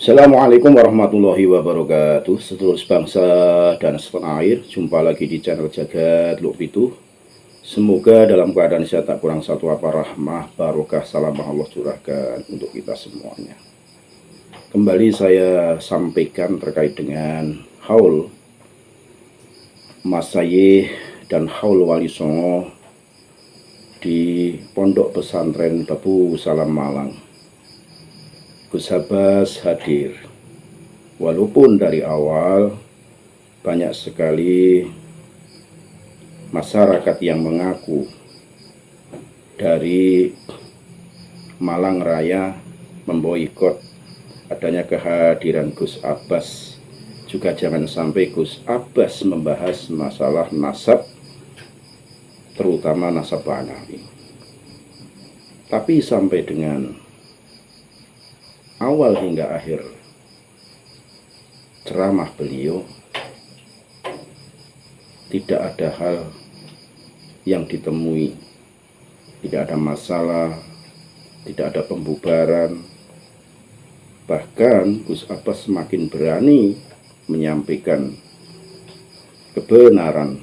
Assalamualaikum warahmatullahi wabarakatuh. Sedulur sebangsa dan setanah air, jumpa lagi di channel Jagat Luk Pitu. Semoga dalam keadaan sehat tak kurang satu apa rahmah, barokah, salam Allah curahkan untuk kita semuanya. Kembali saya sampaikan terkait dengan haul Mas Sayyih dan haul Wali Songo di Pondok Pesantren Babu Salam Malang. Gus Abbas hadir. Walaupun dari awal banyak sekali masyarakat yang mengaku dari Malang Raya memboikot adanya kehadiran Gus Abbas. Juga jangan sampai Gus Abbas membahas masalah nasab, terutama nasab Banawi. Tapi sampai dengan awal hingga akhir ceramah beliau tidak ada hal yang ditemui, tidak ada masalah, tidak ada pembubaran. Bahkan Gus Abbas semakin berani menyampaikan kebenaran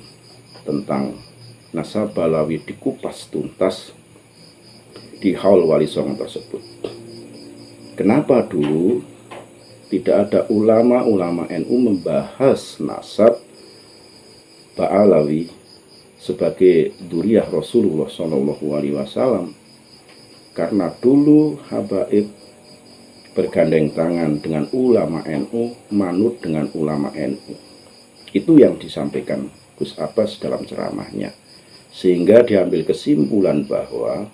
tentang nasab Balawi dikupas tuntas di haul Wali Songo tersebut. Kenapa dulu tidak ada ulama-ulama NU membahas nasab Ba'alawi sebagai dzurriyyah Rasulullah SAW? Karena dulu habaib bergandeng tangan dengan ulama NU, manut dengan ulama NU. Itu yang disampaikan Gus Abbas dalam ceramahnya, sehingga diambil kesimpulan bahwa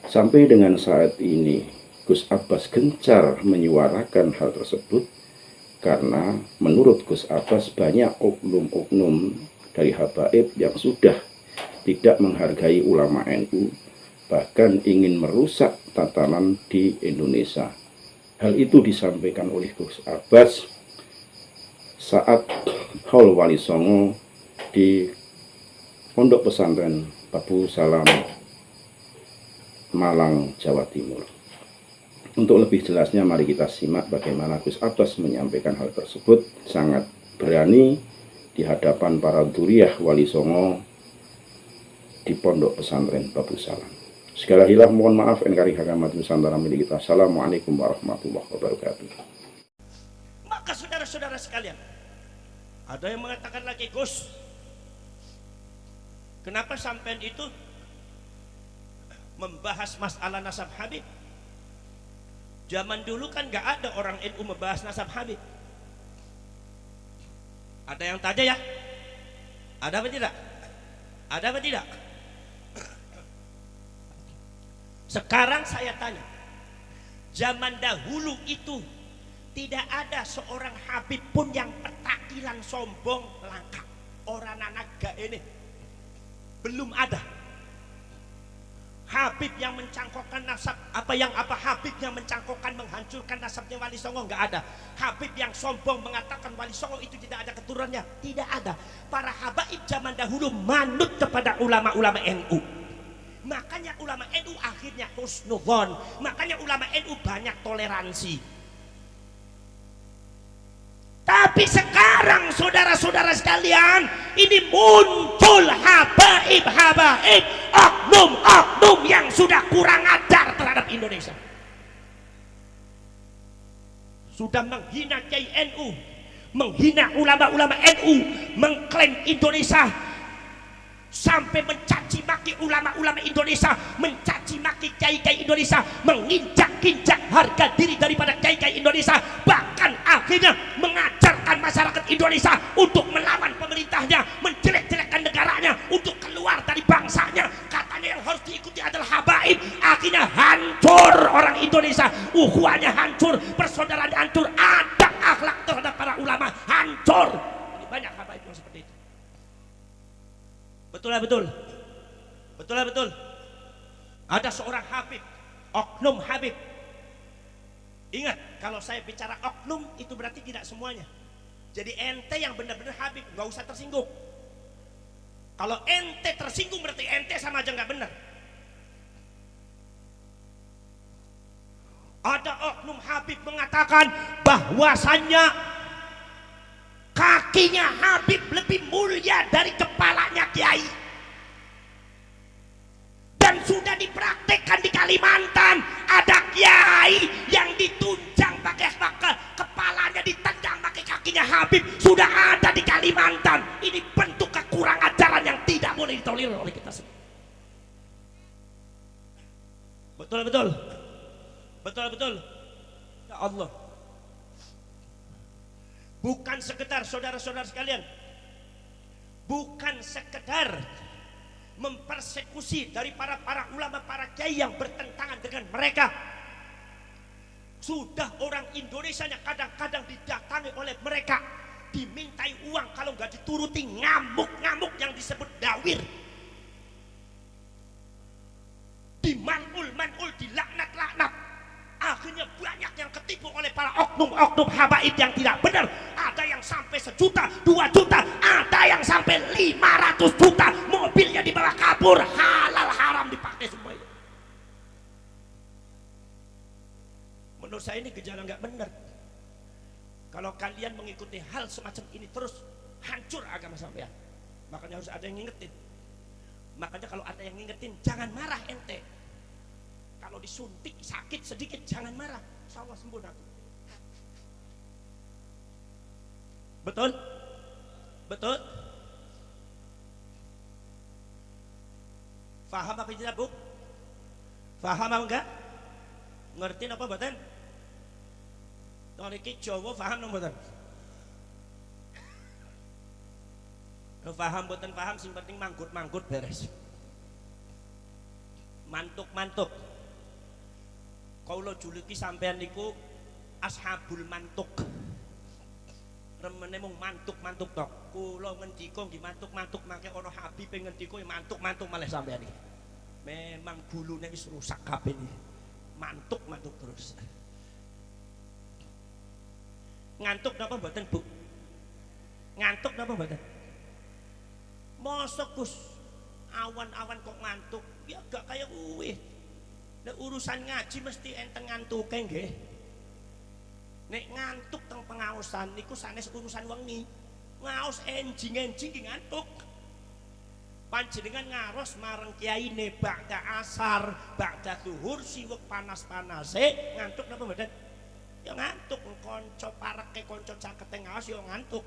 sampai dengan saat ini Gus Abbas gencar menyuarakan hal tersebut karena menurut Gus Abbas banyak oknum-oknum dari habaib yang sudah tidak menghargai ulama NU, bahkan ingin merusak tatanan di Indonesia. Hal itu disampaikan oleh Gus Abbas saat haul Wali Songo di Pondok Pesantren Babu Salam Malang, Jawa Timur. Untuk lebih jelasnya mari kita simak bagaimana Gus Abbas menyampaikan hal tersebut sangat berani di hadapan para dzurriyyah Wali Songo di Pondok Pesantren Babu Salam. Segala hilah mohon maaf NKRI Hakamat Nusantara milik kita. Assalamualaikum warahmatullahi wabarakatuh. Maka saudara-saudara sekalian, ada yang mengatakan lagi, Gus, kenapa sampean itu membahas masalah nasab Habib? Zaman dulu kan gak ada orang NU membahas nasab Habib. Ada yang tanya ya? Ada apa tidak? Ada apa tidak? Sekarang saya tanya, zaman dahulu itu tidak ada seorang Habib pun yang petakilan sombong langka. Orang anak gak ini belum ada Habib yang mencangkokkan nasab Habib yang mencangkokkan menghancurkan nasabnya Wali Songo, nggak ada. Habib yang sombong mengatakan Wali Songo itu tidak ada keturunannya, tidak ada. Para habaib zaman dahulu manut kepada ulama-ulama NU. Makanya ulama NU akhirnya husnudzon, makanya ulama NU banyak toleransi. Tapi sekarang saudara-saudara sekalian, ini muncul habaib-habaib, oknum-oknum yang sudah kurang ajar terhadap Indonesia. Sudah menghina Kiai NU, menghina ulama-ulama NU, mengklaim Indonesia, sampai mencaci maki ulama-ulama Indonesia, mencaci maki kiai-kiai Indonesia, menginjak-injak harga diri daripada kiai-kiai Indonesia, bahkan akhirnya mengajarkan masyarakat Indonesia untuk melawan pemerintahnya, menjelek-jelekkan negaranya, untuk keluar dari bangsanya. Katanya yang harus diikuti adalah habaib. Akhirnya hancur orang Indonesia, ukhuwahnya hancur, persaudaraan hancur, adab akhlak terhadap para ulama hancur. Ini banyak habaib yang seperti itu. Betul lah betul. Betul lah betul. Ada seorang Habib, oknum Habib. Ingat, kalau saya bicara oknum itu berarti tidak semuanya. Jadi ente yang benar-benar Habib, nggak usah tersinggung. Kalau ente tersinggung berarti ente sama aja nggak benar. Ada oknum Habib mengatakan mengatakan bahwasannya kakinya Habib lebih mulia dari kepalanya Kiai, dan sudah dipraktekkan di Kalimantan. Ada Kiai yang ditunjang pakai kepalanya ditendang pakai kakinya Habib, sudah ada di Kalimantan. Ini bentuk kekurang ajaran yang tidak boleh ditolerir oleh kita semua. Betul ya Allah. Bukan sekedar saudara-saudara sekalian, bukan sekedar mempersekusi dari para ulama, para kiai yang bertentangan dengan mereka. Sudah orang Indonesia yang kadang-kadang didatangi oleh mereka, dimintai uang, kalau nggak dituruti ngamuk-ngamuk yang disebut dawir, dimanul, dilaknat-laknat. Akhirnya banyak yang ketipu oleh para oknum-oknum habaib yang tidak benar. Ada yang sampai 1 juta, 2 juta, ada yang sampai 500 juta. Mobilnya dibawa kabur, halal haram dipakai semuanya. Menurut saya ini gejala nggak benar. Kalau kalian mengikuti hal semacam ini terus, hancur agama sampean. Makanya harus ada yang ngingetin. Makanya kalau ada yang ngingetin, jangan marah ente. Kalau disuntik sakit sedikit jangan marah, insya Allah sembuh nanti. Betul? Betul? Faham apa tidak, Bu? Faham apa enggak? Ngerti apa mboten? Niki Jawa paham nang mboten? Paham mboten paham, sing penting manggut-manggut beres. Mantuk-mantuk. Kaula juluki sampean niku ashabul mantuk. Remene mung mantuk-mantuk tok. Kula ngendika nggih mantuk-mantuk, mangke ana Habib ngendika mantuk-mantuk malih sampean iki. Memang bulune wis rusak kabeh iki. Mantuk-mantuk terus. Ngantuk napa mboten, Bu? Ngantuk napa mboten? Mosok Gus, awan-awan kok ngantuk? Ya gak kayak kuwi. Nek urusan ngaji mesti enteng ngantuke nggih. Nek ngantuk teng pengaosan niku sanes urusan wengi. Ngaos enjing-enjing ki ngantuk. Panjenengan ngaros mareng kiyaine ba'da asar, ba'da zuhur siwek panas-panase, ngantuk napa mboten? Ya ngantuk, kanca pareke kanca cakete ngaos ya ngantuk.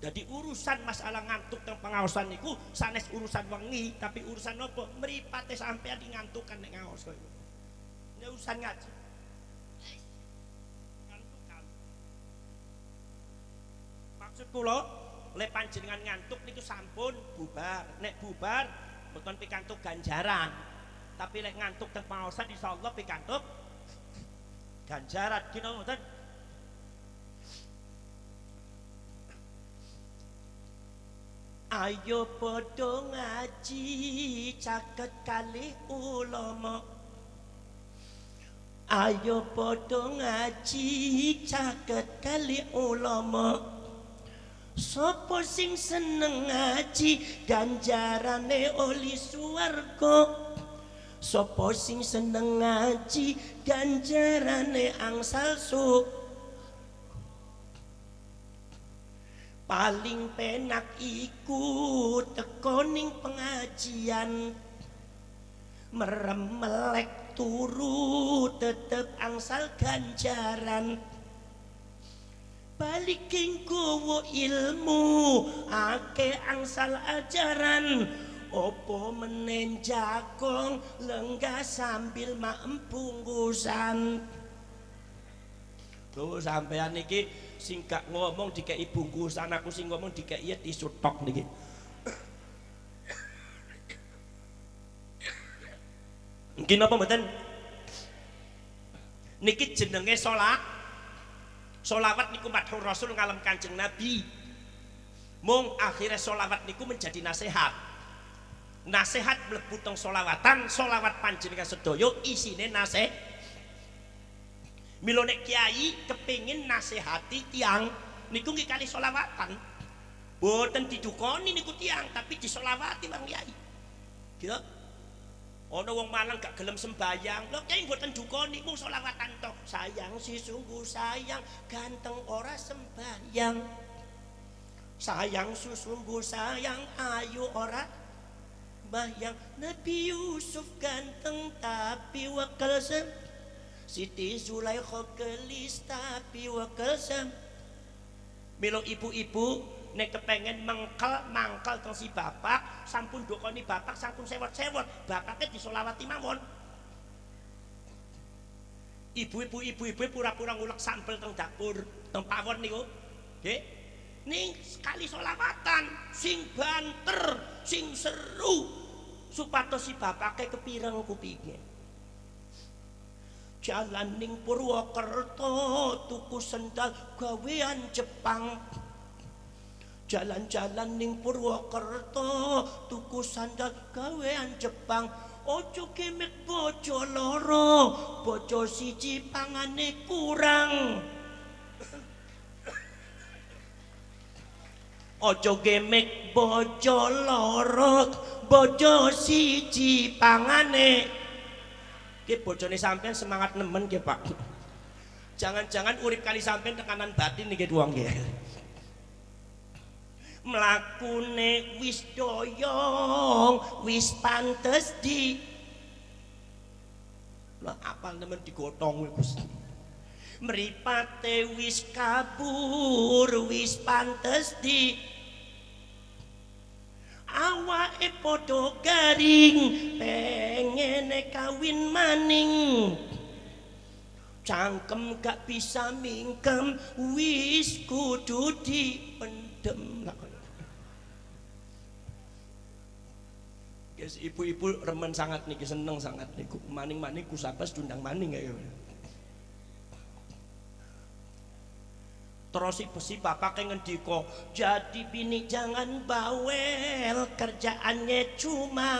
Jadi urusan masalah ngantuk teng pengaosan niku sanes urusan wengi, tapi urusan apa? Mripate sampean di ngantukan nek ngaos kok. Nek urusan ngaji. Ngantukan. Maksud kula, lek panjenengan ngantuk niku sampun bubar. Nek bubar mboten pikantuk ganjaran. Tapi lek ngantuk teng pengaosan insyaallah pikantuk ganjaran. Kina mboten? Ayo podo ngaji caket kali ulama. Ayo podo ngaji caket kali ulama. Sopo sing seneng ngaji ganjarane oli swarga. Sopo sing seneng ngaji ganjarane angsal surga. Paling penak iku tekoning pengajian, merem melek turu tetep angsal ganjaran. Balik nggowo ilmu ake angsal ajaran. Opo menen jagong lenggah sambil maem bungkusan. Tuh sampean niki sing gak ngomong dikei bungkusan, aku sing ngomong dikei tisu tok niki. Niki napa mboten? Niki jenenge sholawat niku madhur Rasul ngalem Kanjeng Nabi. Mung akhirnya sholawat niku menjadi nasihat. Nasihat mlebu teng sholawatan, sholawat panjenengan sedaya isine nasihat. Mila nek kiai kepengin nasihati tiang niku nggih kali sholawatan. Boten didukoni niku tiang, tapi disolawati Bang Kiai. Gitu. Ana wong Malang gak gelem sembayang. Lho Kyai mboten dukoni mung selawatan tok. Sayang si sungguh sayang, ganteng ora sembayang. Sayang sungguh sayang, ayu ora bayang. Nabi Yusuf ganteng tapi wakal sem. Siti Zulaikha gelis tapi wakal sem. Milo ibu-ibu nek kepengen mangkel teng si bapak, sampun dokoni bapak sampun sewot-sewot, bapaknya disolawati mawon. Ibu-ibu pura-pura ngulek sampel teng dapur, teng pawon niku. Nggih. Ning sekali solawatan sing banter, sing seru supados si bapaknya kepireng kupinge. Jalan ning Purwokerto tuku sendal gawean Jepang. Jalan-jalan ning Purwokerto tuku sandal gawean Jepang. Ojo kemek bojo loro, bojo siji pangane kurang. Ojo gemek bojo loro, bojo siji pangane. Ki bojone sampean semangat nemen ki Pak. Jangan-jangan urip kali sampean tekanan batin niki wong nggih. Mlakune wis doyong, wis pantes di. Lah apal nemen digotong Gusti. Mripate wis kabur, wis pantes di. Awake padha garing, pengene kawin maning. Cangkem gak bisa mingkem, wis kudu dipendem. Yes, ibu-ibu remen sangat niki, seneng sangat niku. Maning-maning kusabas dundang maning ya. Terus si bapak ngendika, jadi bini jangan bawel, kerjaannya cuma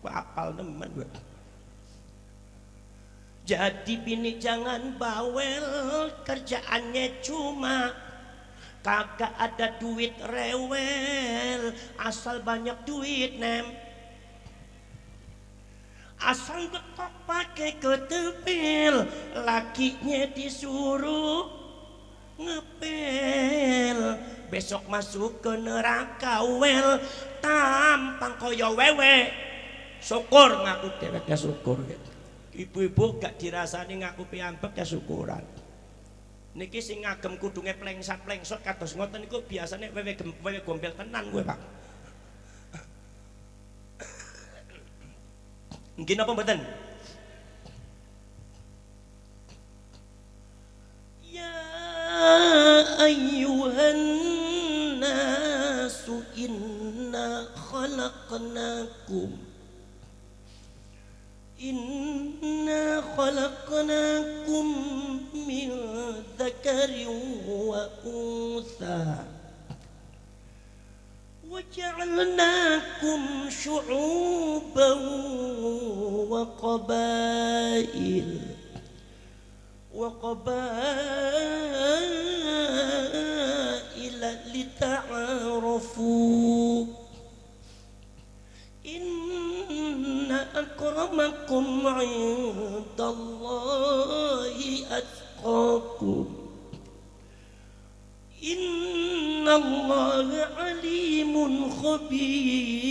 apal nemen gue. Jadi bini jangan bawel, kerjaannya cuma kagak ada duit rewel, asal banyak duit nem. Asal betok pakai ketepil, lakinya disuruh ngepel. Besok masuk ke neraka wel, tampang koyo wewe. Syukur ngaku dewek ya syukur. Ibu-ibu gak dirasani ngaku piyambak ya syukuran. Niki sing ngagem kudunge plengsat-plengsot kados ngoten niku biasane wewe gombel tenan kowe Pak. Nggih napa mboten? Ya ayyuhan nasu inna khalaqnakum min dzakarin wa untha وجعلناكم شعوبا وقبائل لتعارفوا إن أكرمكم عند الله أتقاكم إن الله عليم خبير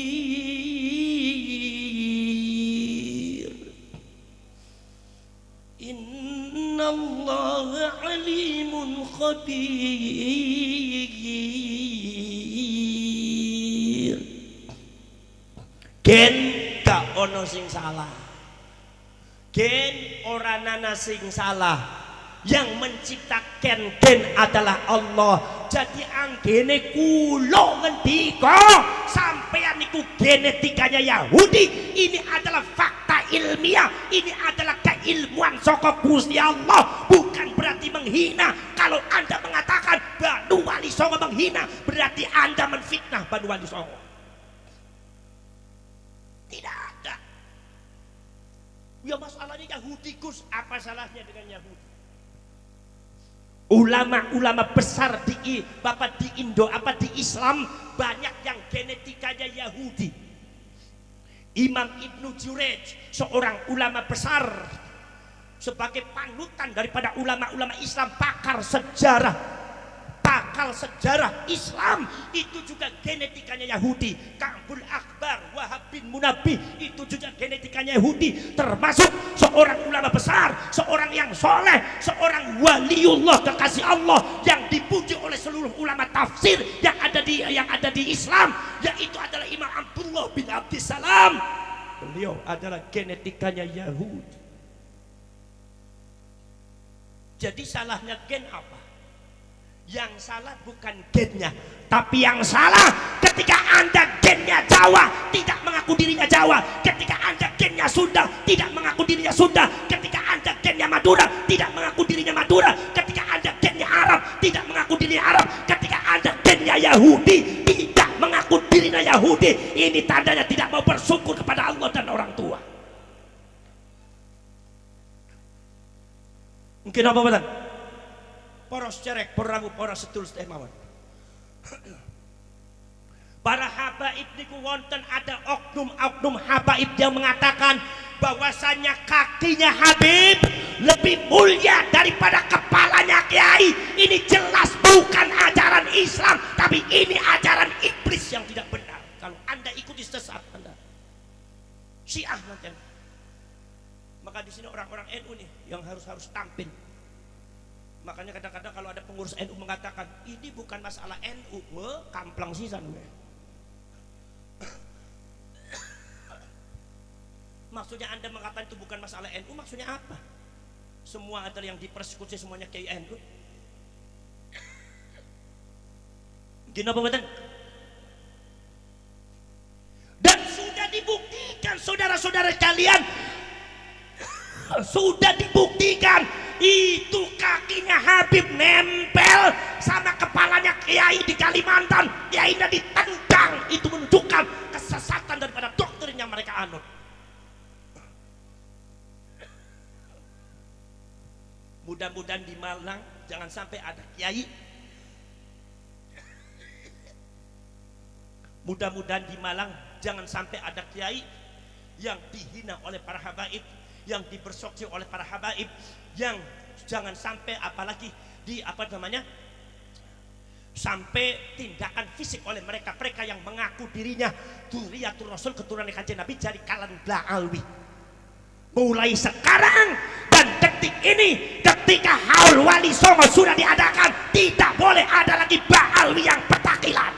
إن الله عليم خبير. Gen gak ono sing salah, gen ora nana sing salah. Yang menciptakan gen adalah Allah. Jadi anggene kula ngendika sampeyan niku genetikanya Yahudi, ini adalah fakta ilmiah, ini adalah keilmuan saka Gusti Allah. Bukan berarti menghina. Kalau Anda mengatakan Banu Wali Songo menghina, berarti Anda menfitnah Banu Wali Songo. Tidak ada. Ya masalahnya Yahudi Gus, apa salahnya dengan Yahudi? Ulama-ulama besar di Bapak di Indo apa di Islam banyak yang genetikanya Yahudi. Imam Ibnu Jurayj, seorang ulama besar, sebagai panutan daripada ulama-ulama Islam, pakar sejarah Islam, itu juga genetikanya Yahudi. Ka'bul Akbar, Wahab bin Munabbih, itu juga genetikanya Yahudi, termasuk seorang ulama besar, seorang yang soleh, seorang waliullah, kekasih Allah yang dipuji oleh seluruh ulama tafsir yang ada di Islam, yaitu adalah Imam Abdullah bin Abdissalam. Beliau adalah genetikanya Yahudi. Jadi salahnya gen apa? Yang salah bukan gennya, tapi yang salah ketika Anda gennya Jawa tidak mengaku dirinya Jawa, ketika Anda gennya Sunda tidak mengaku dirinya Sunda, ketika Anda gennya Madura tidak mengaku dirinya Madura, ketika Anda gennya Arab tidak mengaku dirinya Arab, ketika Anda gennya Yahudi tidak mengaku dirinya Yahudi. Ini tandanya tidak mau bersyukur kepada Allah dan orang tua. Mungkin apa betul? Poros cerek, poramu, poros setulus teh mawon. Para habaib niku wonten ada oknum-oknum habaib yang mengatakan bahwasanya kakinya Habib lebih mulia daripada kepalanya Kiai. Ini jelas bukan ajaran Islam, tapi ini ajaran iblis yang tidak benar. Kalau Anda ikuti sesat Anda Syiah nanti. Maka di sini orang-orang NU nih yang harus tampil. Makanya kadang-kadang kalau ada pengurus NU mengatakan ini bukan masalah NU, kamplang sisan. Maksudnya Anda mengatakan itu bukan masalah NU, maksudnya apa? Semua adalah yang dipersekusi semuanya Kiai NU. Gini apa betul? Dan sudah dibuktikan saudara-saudara kalian, sudah dibuktikan itu kakinya Habib nempel sama kepalanya Kiai di Kalimantan. Kiainya ditendang. Itu menunjukkan kesesatan daripada doktrin yang mereka anut. Mudah-mudahan di Malang jangan sampai ada Kiai. Mudah-mudahan di Malang jangan sampai ada Kiai yang dihina oleh para habaib, yang dipersoksi oleh para habaib, yang jangan sampai apalagi sampai tindakan fisik oleh mereka yang mengaku dirinya dzurriyyatur Rasul, keturunan Kanjeng Nabi, jadi kalanullah alwi. Mulai sekarang dan detik ini, ketika haul wali songo sudah diadakan, tidak boleh ada lagi ba'alwi yang petakilan.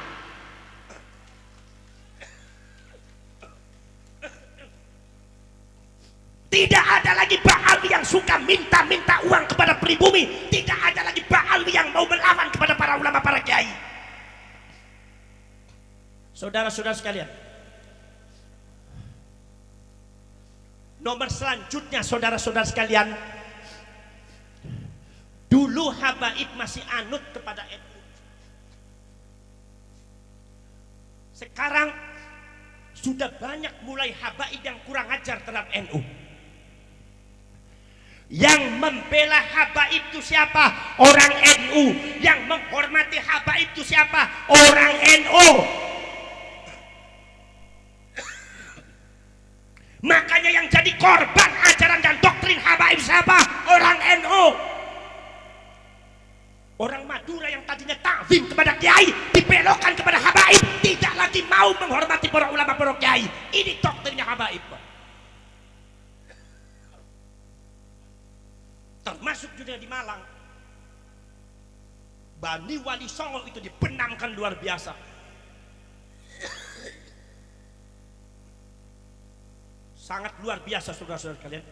Tidak ada lagi ba'alwi yang suka minta-minta uang kepada pribumi. Tidak ada lagi ba'alwi yang mau melawan kepada para ulama, para kiai. Saudara-saudara sekalian, nomor selanjutnya saudara-saudara sekalian, dulu habaib masih anut kepada NU. Sekarang sudah banyak mulai habaib yang kurang ajar terhadap NU. Yang membela habaib itu siapa? Orang NU. Yang menghormati habaib itu siapa? Orang NU. Makanya yang jadi korban ajaran dan doktrin habaib siapa? Orang NU. Orang Madura yang tadinya ta'zim kepada kiai dibelokkan kepada habaib, tidak lagi mau menghormati para ulama, para kiai. Ini doktrinnya habaib. Termasuk juga di Malang, Bani Wali Songo itu dibenamkan luar biasa. Sangat luar biasa saudara-saudara kalian.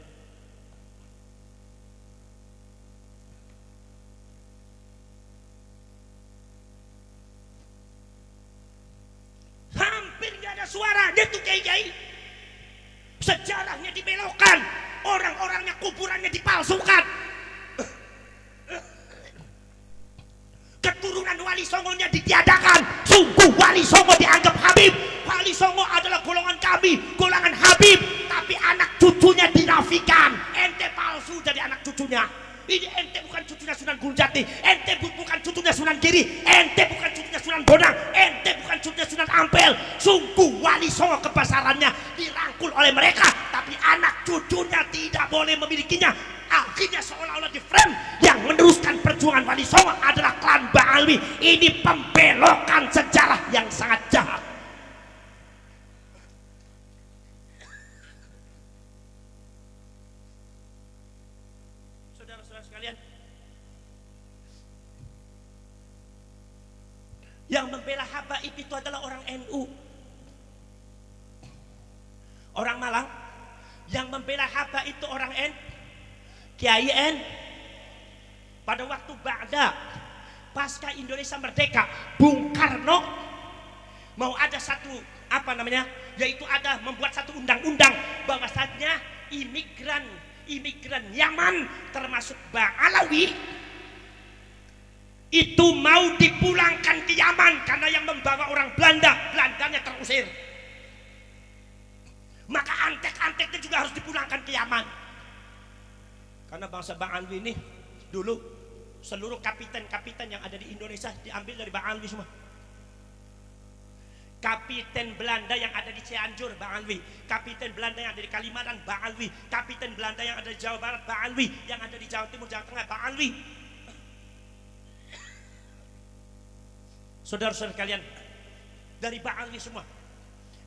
Hampir gak ada suaranya tuh kiai-kiai. Sejarahnya dibelokkan, orang-orangnya kuburannya dipalsukan. Keturunan Wali Songonya ditiadakan. Sungguh Wali Songo dianggap Habib. Wali Songo adalah golongan kami, golongan Habib. Tapi anak cucunya dinafikan. Ente palsu jadi anak cucunya. Ini ente bukan cucunya Sunan Gunung Jati, ente bukan cucunya Sunan Giri, ente bukan cucunya Sunan Bonang, ente bukan cucunya Sunan Ampel. Sungguh Wali Songo kebesarannya dirangkul oleh mereka, tapi anak cucunya tidak boleh memilikinya. Akhirnya seolah-olah di frame yang meneruskan perjuangan Wali Songo adalah klan Ba'alwi. Ini pembelokan sejarah yang sangat jahat. Saudara-saudara sekalian, yang membela Habaib itu adalah orang NU, orang Malang. Yang membela Habaib itu orang Kiai N. Pada waktu pasca Indonesia merdeka, Bung Karno mau ada satu yaitu ada membuat satu undang-undang bahwasanya imigran Yaman termasuk Ba'alawi itu mau dipulangkan ke Yaman karena yang membawa orang Belandanya terusir. Maka antek-anteknya juga harus dipulangkan ke Yaman. Karena bangsa Ba'alwi ini dulu seluruh kapiten-kapiten yang ada di Indonesia diambil dari Ba'alwi semua. Kapiten Belanda yang ada di Cianjur Ba'alwi, kapiten Belanda yang ada di Kalimantan Ba'alwi, kapiten Belanda yang ada di Jawa Barat Ba'alwi, yang ada di Jawa Timur, Jawa Tengah Ba'alwi. Saudara-saudara kalian, dari Ba'alwi semua.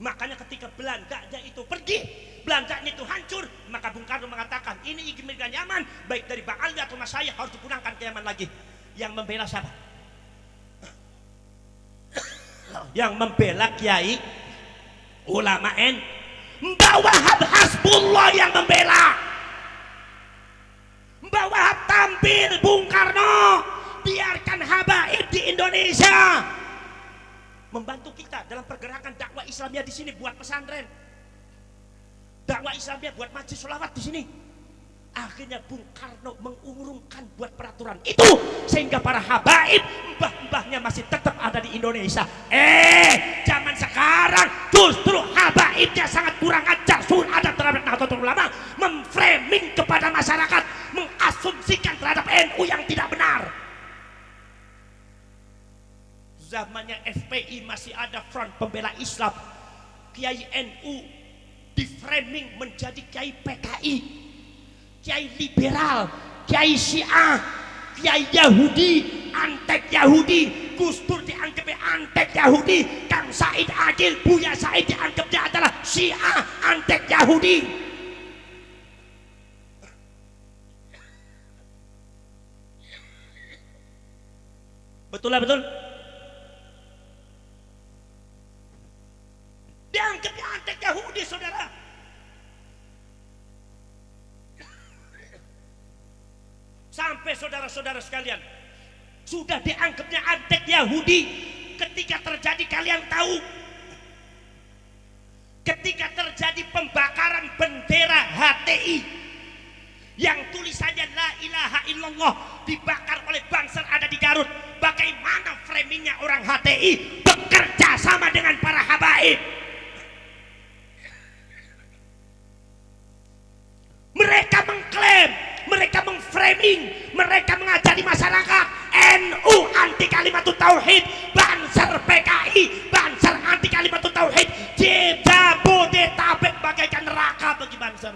Makanya ketika Belandanya itu pergi, Belandanya itu hancur, maka Bung Karno mengatakan ini imigran Yaman baik dari Ba'alwi atau Masayah harus dipulangkan ke Yaman lagi. Yang membela siapa? Yang membela Kiai ulama Mbah Wahab Hasbullah yang membela. Mbah Wahab tampil, Bung Karno biarkan Habaib di Indonesia membantu kita dalam pergerakan dakwah Islamiyah di sini, buat pesantren, dakwah Islamiyah, buat majlis sholawat di sini. Akhirnya Bung Karno mengurungkan buat peraturan itu sehingga para habaib mbah-mbahnya masih tetap ada di Indonesia. Zaman sekarang justru habaibnya sangat kurang ajar. Ada terhadap Nahdlatul Ulama, memframing kepada masyarakat, mengasumsikan terhadap NU yang tidak benar. Zamannya FPI masih ada front pembela Islam, Kiai NU di framing menjadi Kiai PKI, Kiai liberal, Kiai Syiah, Kiai Yahudi, antek Yahudi. Gus Dur dianggapnya antek Yahudi, Kang Said Agil, Buya Said dianggapnya adalah Syiah, antek Yahudi. Betul lah, betul. Dianggapnya antek Yahudi, saudara. Sampai saudara-saudara sekalian sudah dianggapnya antek Yahudi. Ketika terjadi, kalian tahu, ketika terjadi pembakaran bendera HTI yang tulisannya La ilaha illallah dibakar oleh Bansar ada di Garut, bagaimana framingnya orang HTI bekerja sama dengan para habaib? Mereka mengklaim, mereka mengframing, mereka mengajari masyarakat NU anti kalimatut tauhid, Bansar PKI, Bansar anti kalimatut tauhid, Jabodetabek bagaikan neraka bagi Bansar.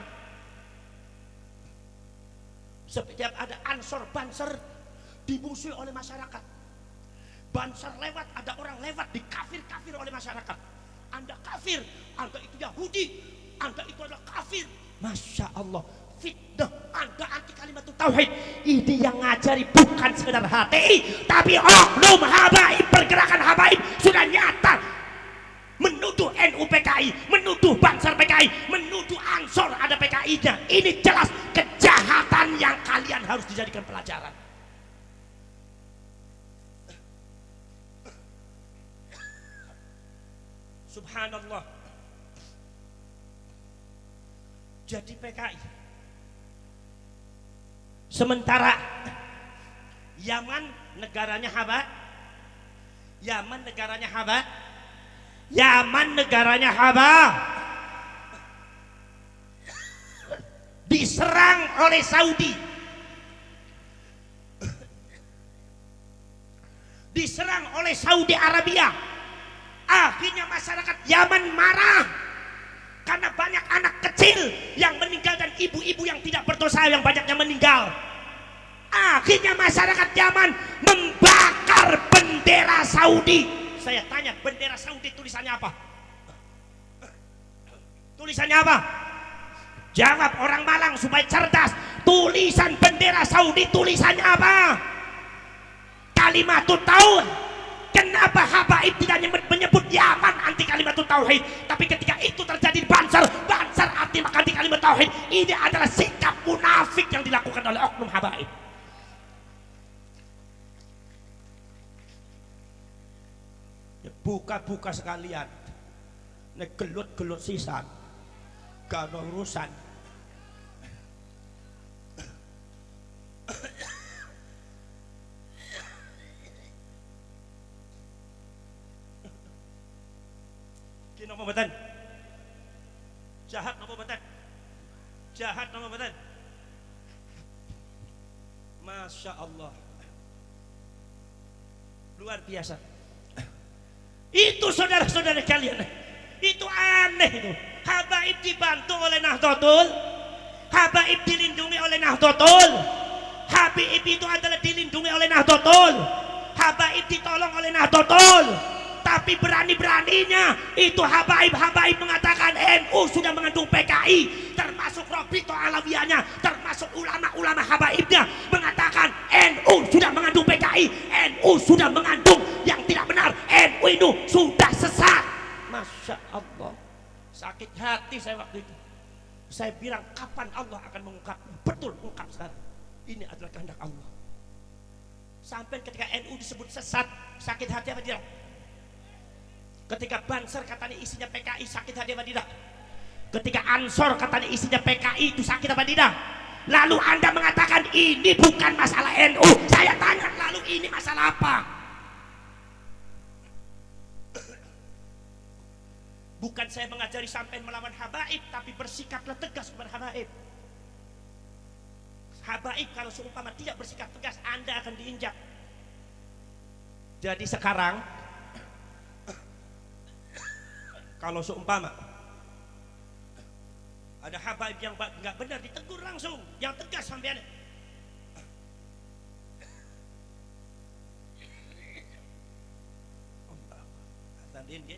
Setiap ada ansor Bansar dimusuhi oleh masyarakat. Bansar lewat, ada orang lewat, dikafir-kafir oleh masyarakat. Anda kafir, Anda itu Yahudi, Anda itu adalah kafir. Masya Allah, fitnah, Anda anti kalimatut tauhid. Ini yang ngajari bukan sekedar HTI, tapi oknum habaib, pergerakan habaib sudah nyata menuduh NU PKI, menuduh Bansar PKI, menuduh Ansor ada PKI-nya. Ini jelas kejahatan yang kalian harus dijadikan pelajaran. Subhanallah. Jadi PKI, sementara Yaman negaranya Haba diserang oleh Saudi, diserang oleh Saudi Arabia. Akhirnya masyarakat Yaman marah karena banyak anak kecil yang meninggal dan ibu-ibu yang tidak berdosa yang banyaknya meninggal. Akhirnya masyarakat Yaman membakar bendera Saudi. Saya tanya, bendera Saudi tulisannya apa? Tulisannya apa? Jawab orang Malang supaya cerdas. Tulisan bendera Saudi tulisannya apa? Kalimatut tauhid. Kenapa Habaib tidak menyebut Yaman anti kalimatut tauhid? Tapi ketika itu terjadi di Banser anti kalimat tauhid. Ini adalah sikap munafik yang dilakukan oleh oknum Habaib. Ya, buka-buka sekalian. Nek gelut-gelut sisan. Gak ada urusan. Kini apa betul? Jahat apa betul? Jahat apa betul? Masya Allah, luar biasa. Itu saudara-saudara kalian, itu aneh itu. Habaib dibantu oleh Nahdlatul, Habaib dilindungi oleh Nahdlatul. Habib itu adalah dilindungi oleh Nahdlatul. Habaib ditolong oleh Nahdlatul. Tapi berani-beraninya itu Habaib mengatakan NU sudah mengandung PKI, termasuk Robito Alawiyahnya, termasuk ulama-ulama Habaibnya mengatakan NU sudah mengandung PKI, NU sudah mengandung yang tidak benar, NU itu sudah sesat. Masya Allah, sakit hati saya waktu itu. Saya bilang kapan Allah akan mengungkap? Betul, ungkap sekarang. Ini adalah kehendak Allah. Sampai ketika NU disebut sesat, sakit hati apa tidak? Ketika Banser katanya isinya PKI, sakit hati apa tidak? Ketika Ansor katanya isinya PKI, itu sakit apa tidak? Lalu Anda mengatakan ini bukan masalah NU. Saya tanya, lalu ini masalah apa? Bukan saya mengajari sampai melawan Habaib, tapi bersikaplah tegas kepada Habaib. Habaib kalau seumpama tidak bersikap tegas, Anda akan diinjak. Jadi sekarang kalau seumpama ada Habaib yang nggak benar, ditegur langsung, yang tegas sampai ada. Dia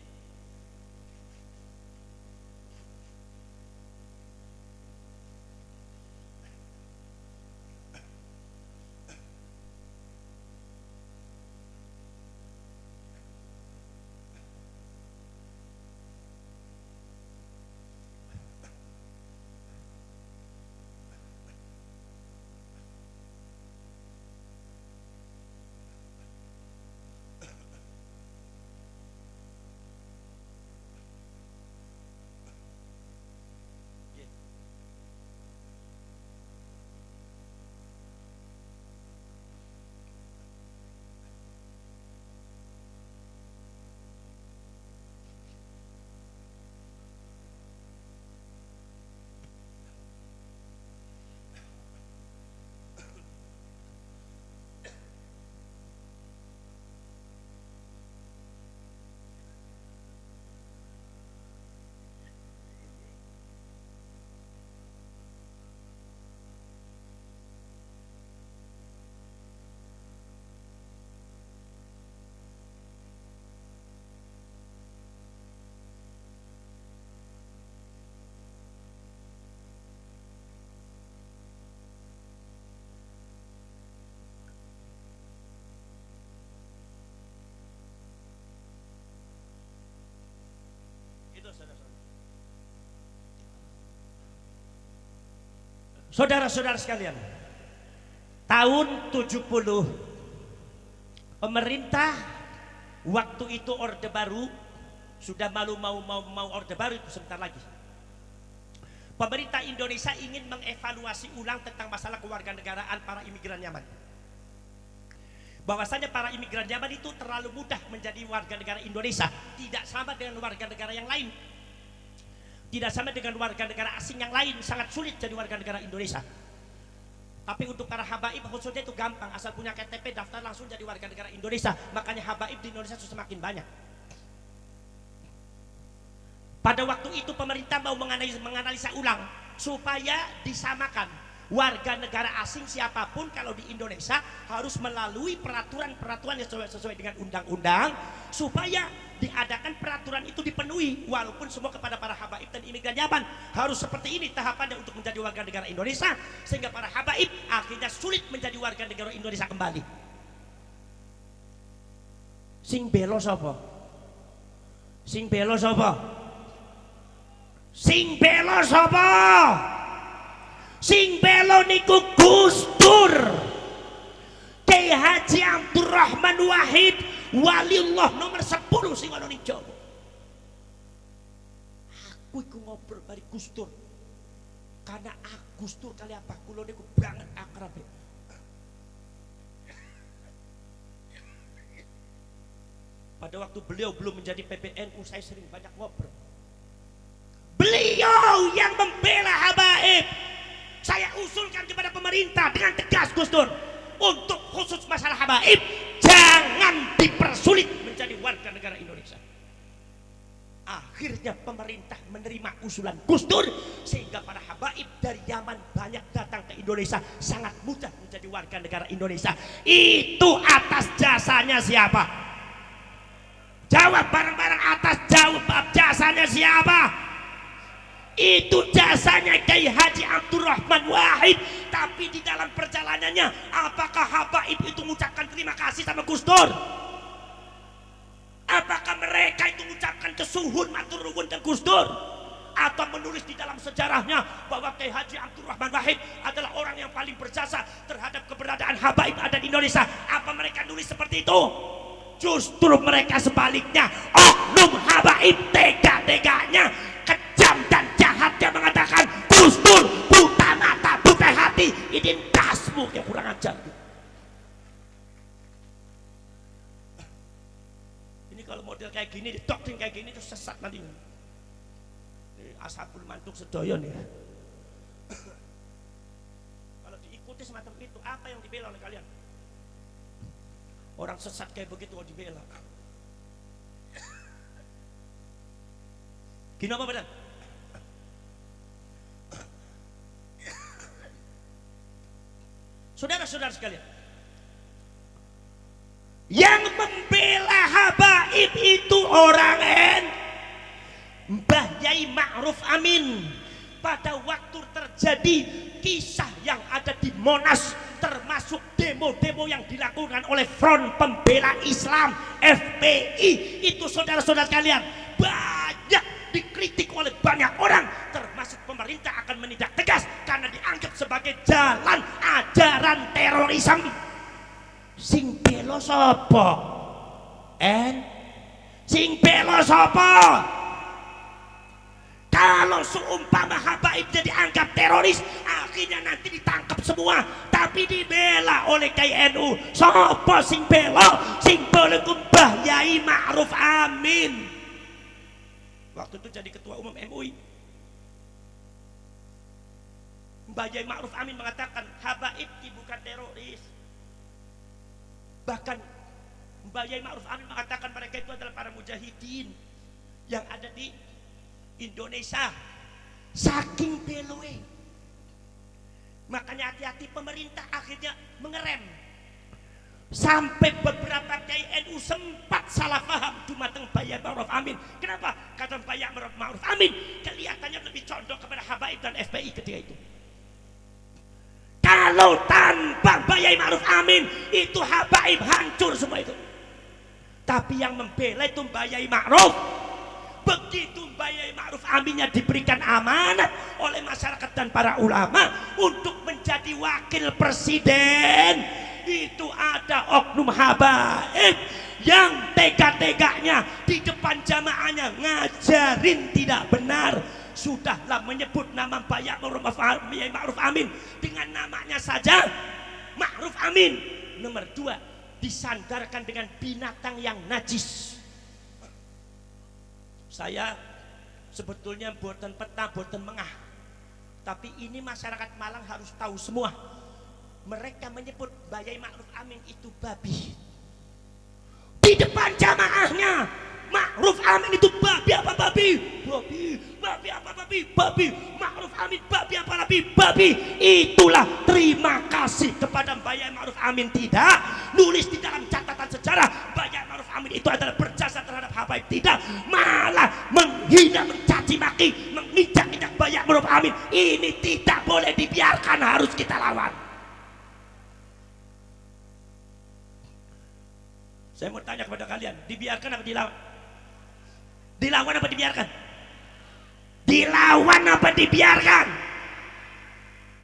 saudara-saudara sekalian, tahun 70 pemerintah waktu itu Orde Baru sudah mau Orde Baru itu sebentar lagi. Pemerintah Indonesia ingin mengevaluasi ulang tentang masalah kewarganegaraan para imigran Yaman. Bahwasanya para imigran Yaman itu terlalu mudah menjadi warga negara Indonesia, tidak sama dengan warga negara yang lain. Tidak sama dengan warga negara asing yang lain, sangat sulit jadi warga negara Indonesia. Tapi untuk para habaib khususnya itu gampang, asal punya KTP daftar langsung jadi warga negara Indonesia. Makanya habaib di Indonesia sudah semakin banyak. Pada waktu itu pemerintah mau menganalisa ulang supaya disamakan warga negara asing siapapun kalau di Indonesia harus melalui peraturan-peraturan yang sesuai dengan undang-undang, supaya diadakan peraturan itu dipenuhi. Walaupun semua kepada para habaib dan imigran Yaman harus seperti ini tahapannya untuk menjadi warga negara Indonesia, sehingga para habaib akhirnya sulit menjadi warga negara Indonesia kembali. Sing belo sapa? Sing belo sapa? Sing belo sapa? Sing belo niku Gus Dur, Kyai Haji Abdurrahman Wahid, waliullah nomor 10 sing ana ning Jawa. Aku iku ngobrol bari Gus Dur. Karena Gus Dur kali apa kula niku banget akrab. Pada waktu beliau belum menjadi PBNU, saya sering banyak ngobrol. Beliau yang membela habaib. Saya usulkan kepada pemerintah dengan tegas, Gus Dur, untuk khusus masalah habaib jangan dipersulit menjadi warga negara Indonesia. Akhirnya pemerintah menerima usulan Gus Dur, sehingga para habaib dari Yaman banyak datang ke Indonesia, sangat mudah menjadi warga negara Indonesia. Itu atas jasanya siapa? Jawab bareng-bareng, atas jawab jasanya siapa? Itu jasanya Kyai Haji Abdurrahman Wahid. Tapi di dalam perjalanannya, apakah habaib itu mengucapkan terima kasih sama Gus Dur? Apakah mereka itu mengucapkan kesuhun matur nuwun ke Gus Dur? Atau menulis di dalam sejarahnya bahwa Kyai Haji Abdurrahman Wahid adalah orang yang paling berjasa terhadap keberadaan habaib ada di Indonesia? Apa mereka nulis seperti itu? Justru mereka sebaliknya, oknum habaib tega-teganya, kejam dan jahatnya mengatakan, Gus Dur buta mata buta hati, ini dasmu yang kurang ajar. Ini kalau model kayak gini, doktrin kayak gini itu sesat nanti. Ini ashabul mantuk sedoyo nih. Kalau diikuti semacam itu, apa yang dibela oleh kalian? Orang sesat kayak begitu mau dibela. Gini apa benar? Saudara-saudara sekalian, yang membela habaib itu orang Mbah Yai Ma'ruf Amin. Pada waktu terjadi kisah yang ada di Monas, termasuk demo-demo yang dilakukan oleh Front Pembela Islam FPI, itu saudara-saudara sekalian banyak dikritik oleh banyak orang, termasuk pemerintah akan menindak tegas karena dianggap sebagai jalan ajaran terorisme. Sing belo sapa? Sing belo sapa? Kalau seumpama habaib jadi anggap teroris, akhirnya nanti ditangkap semua, tapi dibela oleh Kyai NU. Sapa sing bela? Sing bela Mbah Yai Ma'ruf Amin. Waktu itu jadi ketua umum MUI. Mbah Yai Ma'ruf Amin mengatakan habaib bukan teroris. Bahkan Mbah Yai Ma'ruf Amin mengatakan mereka itu adalah para mujahidin yang ada di Indonesia. Saking beloe, makanya hati-hati pemerintah akhirnya mengerem. Sampai beberapa Kyai NU sempat salah paham dumateng Mbah Yai Ma'ruf Amin. Kenapa? Kata Mbah Yai Ma'ruf Amin kelihatannya lebih condong kepada habaib dan FPI ketika itu. Kalau tanpa Mbah Yai Ma'ruf Amin, itu habaib hancur semua itu. Tapi yang membela itu Mbah Yai Ma'ruf. Begitu Mbah Yai Ma'ruf Aminnya diberikan amanat oleh masyarakat dan para ulama untuk menjadi wakil presiden, itu ada oknum habaib yang tega-teganya di depan jamaahnya ngajarin tidak benar. Sudahlah menyebut nama Mbah Yai Ma'ruf Amin dengan namanya saja Ma'ruf Amin. Nomor 2, disandarkan dengan binatang yang najis. Saya sebetulnya buatan peta, buatan mengah, tapi ini masyarakat Malang harus tahu semua Mereka menyebut Bayai Ma'ruf Amin itu babi. Di depan jamaahnya, Ma'ruf Amin itu babi apa babi? Babi. Babi apa babi? Babi. Ma'ruf Amin babi apa babi? Itulah terima kasih kepada Bayai Ma'ruf Amin. Tidak nulis di dalam catatan sejarah Bayai Ma'ruf Amin itu adalah berjasa terhadap Habaib. Tidak, malah menghina, mencaci maki, menginjak-injak Bayai Ma'ruf Amin. Ini tidak boleh dibiarkan, harus kita lawan. Saya mau tanya kepada kalian, dibiarkan apa dilawan? Dilawan apa dibiarkan? Dilawan apa dibiarkan?